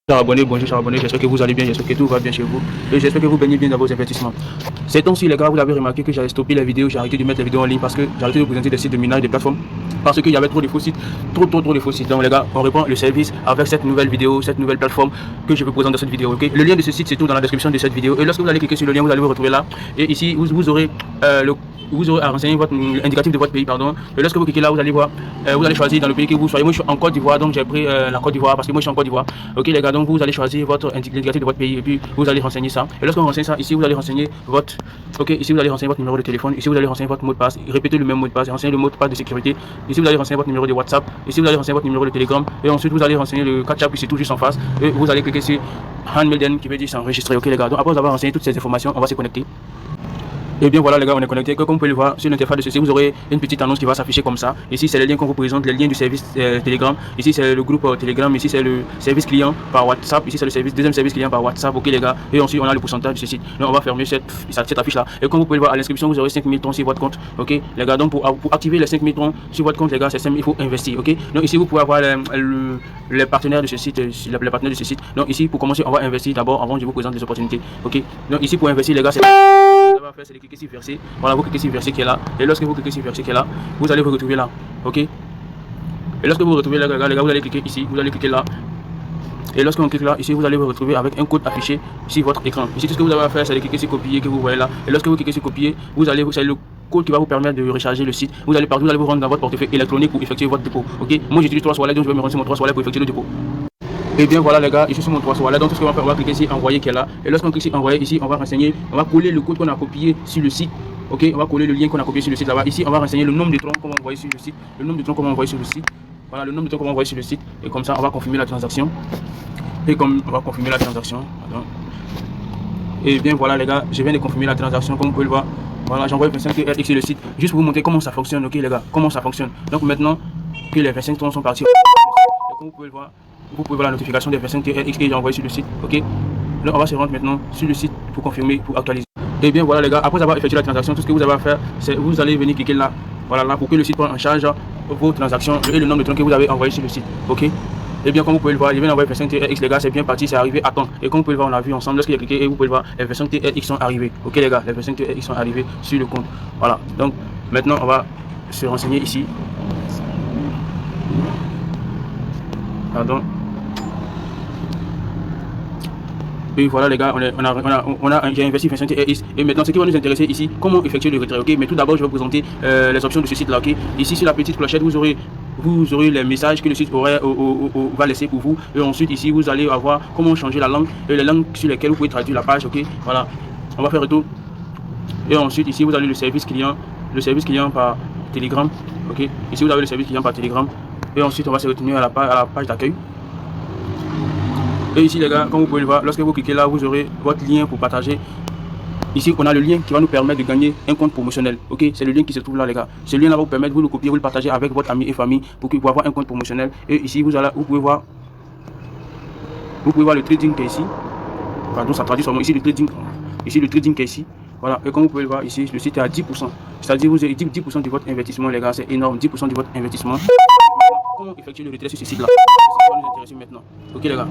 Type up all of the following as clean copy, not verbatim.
Chers abonnés, bonjour chers abonnés, j'espère que vous allez bien, j'espère que tout va bien chez vous et j'espère que vous baignez bien dans vos investissements. Ces temps-ci les gars, vous avez remarqué que j'ai stoppé les vidéos, j'ai arrêté de mettre les vidéos en ligne parce que j'ai arrêté de vous présenter des sites de minage, des plateformes parce qu'il y avait trop de faux sites, trop de faux sites. Donc les gars, on reprend le service avec cette nouvelle vidéo, cette nouvelle plateforme que je vous présente dans cette vidéo. Ok, le lien de ce site c'est tout dans la description de cette vidéo et lorsque vous allez cliquer sur le lien, vous allez vous retrouver là et ici vous aurez vous aurez à renseigner votre indicatif de votre pays, pardon. Et lorsque vous cliquez là, vous allez voir, vous allez choisir dans le pays que vous soyez. Moi, je suis en Côte d'Ivoire, donc j'ai pris la Côte d'Ivoire parce que moi, je suis en Côte d'Ivoire. Ok, les gars, donc vous allez choisir votre indicatif de votre pays et puis vous allez renseigner ça. Et lorsque vous renseignez ça, ici, vous allez renseigner votre, ok, ici, vous allez renseigner votre numéro de téléphone. Ici, vous allez renseigner votre mot de passe. Répétez le même mot de passe et renseignez le mot de passe de sécurité. Ici, vous allez renseigner votre numéro de WhatsApp. Ici, vous allez renseigner votre numéro de Telegram. Et ensuite, vous allez renseigner le catch-up qui se trouve juste en face. Et vous allez cliquer sur Handmelden qui veut dire s'enregistrer. Ok, les gars, donc après avoir renseigné toutes ces informations, on va se connecter. Et bien voilà les gars, on est connecté. Comme vous pouvez le voir sur l'interface de ceci, vous aurez une petite annonce qui va s'afficher comme ça. Ici c'est le lien qu'on vous présente, le lien du service Telegram. Ici c'est le groupe Telegram. Ici c'est le service client par WhatsApp. Ici c'est le deuxième service client par WhatsApp. Ok les gars. Et ensuite on a le pourcentage de ce site. Donc on va fermer cette affiche là. Et comme vous pouvez le voir à l'inscription, vous aurez 5000 tons sur votre compte. Ok les gars. Donc pour activer les 5000 tons sur votre compte les gars, c'est simple, il faut investir. Ok. Donc ici vous pouvez avoir les partenaires de ce site, les partenaires de ce site. Donc ici pour commencer on va investir d'abord avant je vous présente les opportunités. Ok. Donc ici pour investir les gars, c'est faire c'est de cliquer sur verser. Voilà, vous cliquez sur verser qui est là. Et lorsque vous cliquez sur verser qui est là, vous allez vous retrouver là. Ok. Et lorsque vous vous retrouvez là, les gars, vous allez cliquer ici, vous allez cliquer là. Et lorsque vous cliquez là, ici, vous allez vous retrouver avec un code affiché sur votre écran. Ici, tout ce que vous avez à faire, c'est de cliquer sur copier que vous voyez là. Et lorsque vous cliquez sur copier, c'est le code qui va vous permettre de recharger le site. Vous allez vous rendre dans votre portefeuille électronique pour effectuer votre dépôt. Ok. Moi, j'utilise 3 Wallet, donc je vais me rendre sur mon 3 Wallet pour effectuer le dépôt. Et bien voilà les gars, ici sur mon 3 Wallet, donc tout ce qu'on va faire, on va cliquer ici envoyer qui est là. Et lorsqu'on clique sur envoyer ici, on va renseigner, on va coller le code qu'on a copié sur le site. Ok, on va coller le lien qu'on a copié sur le site là-bas. Ici, on va renseigner le nombre de troncs qu'on va envoyer sur le site. Le nombre de troncs qu'on va envoyer sur le site. Voilà, le nombre de troncs qu'on va envoyer sur le site. Et comme ça, on va confirmer la transaction. Et comme on va confirmer la transaction. Pardon. Et bien voilà les gars, je viens de confirmer la transaction comme vous pouvez le voir. Voilà, j'envoie 25 TRX sur le site. Juste pour vous montrer comment ça fonctionne, ok les gars, comment ça fonctionne. Donc maintenant que les 25 troncs sont partis, et comme vous pouvez le voir, vous pouvez voir la notification des 25 TRX que j'ai envoyé sur le site, ok. Là on va se rendre maintenant sur le site pour confirmer, pour actualiser. Et bien voilà les gars, après avoir effectué la transaction, tout ce que vous avez à faire, c'est vous allez venir cliquer là, voilà là pour que le site prenne en charge vos transactions et le nombre de troncs que vous avez envoyé sur le site, ok. Et bien comme vous pouvez le voir, je viens d'envoyer 25 TRX les gars, c'est bien parti, c'est arrivé à temps. Et comme vous pouvez le voir, on a vu ensemble, lorsqu'il a cliqué et vous pouvez le voir, les 25 TRX sont arrivés, ok les gars, les 25 TRX sont arrivés sur le compte. Voilà, donc maintenant on va se renseigner ici. Pardon. Et voilà les gars, j'ai investi 25 TRX. Et maintenant ce qui va nous intéresser ici, comment effectuer le retrait, ok. Mais tout d'abord je vais vous présenter les options de ce site là, ok. Ici sur la petite clochette vous aurez les messages que le site va laisser pour vous. Et ensuite ici vous allez avoir comment changer la langue et les langues sur lesquelles vous pouvez traduire la page, ok. Voilà, on va faire retour. Et ensuite ici vous avez le service client par Telegram, ok. Ici vous avez le service client par Telegram. Et ensuite on va se retenir à la page d'accueil. Et ici les gars, comme vous pouvez le voir, lorsque vous cliquez là, vous aurez votre lien pour partager. Ici on a le lien qui va nous permettre de gagner un compte promotionnel. Ok, c'est le lien qui se trouve là les gars. Ce lien là va vous permettre, vous le copier, vous le partagez avec votre ami et famille pour avoir un compte promotionnel. Et ici vous pouvez voir le trading qui est ici. Pardon, ça traduit seulement ici le trading. Ici le trading qui est ici. Voilà, et comme vous pouvez le voir ici, le site est à 10%. C'est-à-dire vous avez 10% de votre investissement les gars, c'est énorme, 10% de votre investissement. Comment effectuer le retrait sur ce site là? C'est ce qui va nous intéresser maintenant. Ok les gars.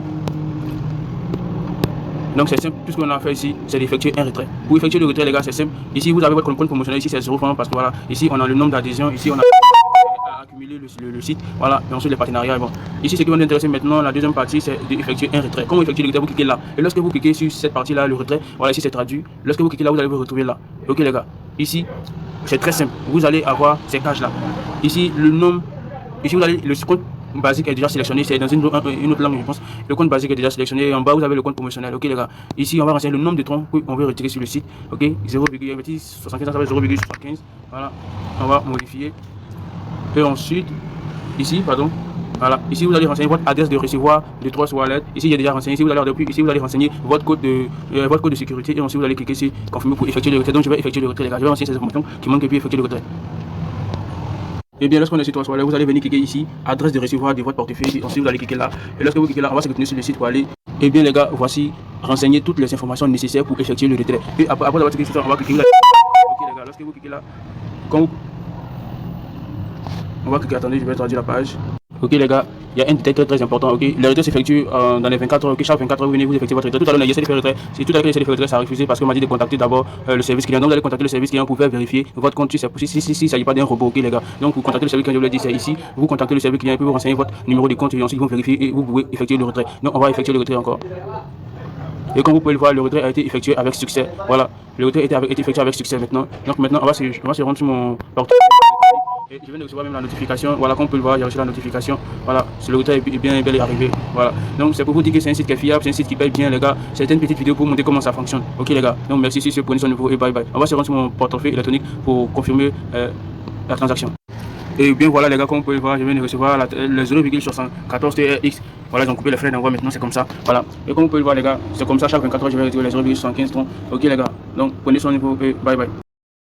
Donc c'est simple, tout ce qu'on a fait ici, c'est d'effectuer un retrait. Pour effectuer le retrait les gars, c'est simple. Ici vous avez votre compte promotionnel, ici c'est 0 francs parce que voilà, ici on a le nombre d'adhésions, ici on a accumulé le site, voilà, et ensuite les partenariats. Bon. Ici ce qui va nous intéresser maintenant, la deuxième partie, c'est d'effectuer un retrait. Comment effectuer le retrait? Vous cliquez là. Et lorsque vous cliquez sur cette partie là, le retrait, voilà, ici c'est traduit. Lorsque vous cliquez là, vous allez vous retrouver là. Ok les gars, ici c'est très simple. Vous allez avoir ces cages là. Ici le nombre, ici vous allez le compte basique est déjà sélectionné, c'est dans une autre langue je pense. Le compte basique est déjà sélectionné et en bas vous avez le compte promotionnel. Ok les gars, ici on va renseigner le nombre de troncs qu'on veut retirer sur le site. Ok, 0,75, ça va 0,75. Voilà, on va modifier. Et ensuite, ici, pardon, voilà, ici vous allez renseigner votre adresse de recevoir de 3 Wallet. Ici j'ai déjà renseigné, ici vous allez renseigner votre code de sécurité et ensuite vous allez cliquer sur confirmer pour effectuer le retrait. Donc je vais effectuer le retrait les gars, je vais renseigner ces informations qui manquent et puis effectuer le retrait. Et bien lorsqu'on est sur 3 Wallet, vous allez venir cliquer ici, adresse de recevoir de votre portefeuille, ensuite vous allez cliquer là. Et lorsque vous cliquez là, on va se retenir sur le site pour aller. Et bien les gars, voici renseigner toutes les informations nécessaires pour effectuer le retrait. Et après avoir cliqué sur ça, on va cliquer là. Ok les gars, lorsque vous cliquez là, on va cliquer, attendez, je vais traduire la page. Ok les gars, il y a un détail très important. Ok, les retraits s'effectuent dans les 24 heures. Ok, chaque 24 heures, vous venez vous effectuer votre retrait. Tout à l'heure, on a essayé de faire le retrait. Si tout à l'heure, essayé de faire le retrait, ça a refusé parce qu'on m'a dit de contacter d'abord le service client. Donc, vous allez contacter le service client pour faire vérifier votre compte. Si il s'agit pas d'un robot, ok les gars. Donc, vous contactez le service client, je vous l'ai dit, c'est ici. Vous contactez le service client et puis vous renseignez votre numéro de compte et ensuite ils vont vérifier et vous pouvez effectuer le retrait. Donc, on va effectuer le retrait encore. Et comme vous pouvez le voir, le retrait a été effectué avec succès. Voilà, le retrait a été effectué avec succès maintenant. Donc maintenant, on va se rendre sur mon portefeuille. Et je viens de recevoir même la notification. Voilà, comme vous pouvez le voir, j'ai reçu la notification. Voilà, le retrait est bien arrivé. Voilà, donc c'est pour vous dire que c'est un site qui est fiable, c'est un site qui paye bien, les gars. C'était une petite vidéo pour vous montrer comment ça fonctionne. Ok, les gars. Donc merci, si prenez soin de vous et bye bye. On va se rendre sur mon portefeuille électronique pour confirmer la transaction. Et bien voilà les gars, comme vous pouvez voir, je viens de recevoir le 0,74 TRX. Voilà, ils ont coupé les frais d'envoi maintenant, c'est comme ça. Voilà. Et comme vous pouvez le voir les gars, c'est comme ça, chaque 24 heures, je vais retirer les 0,75 tons. Ok les gars, donc prenez soin de vous et bye bye.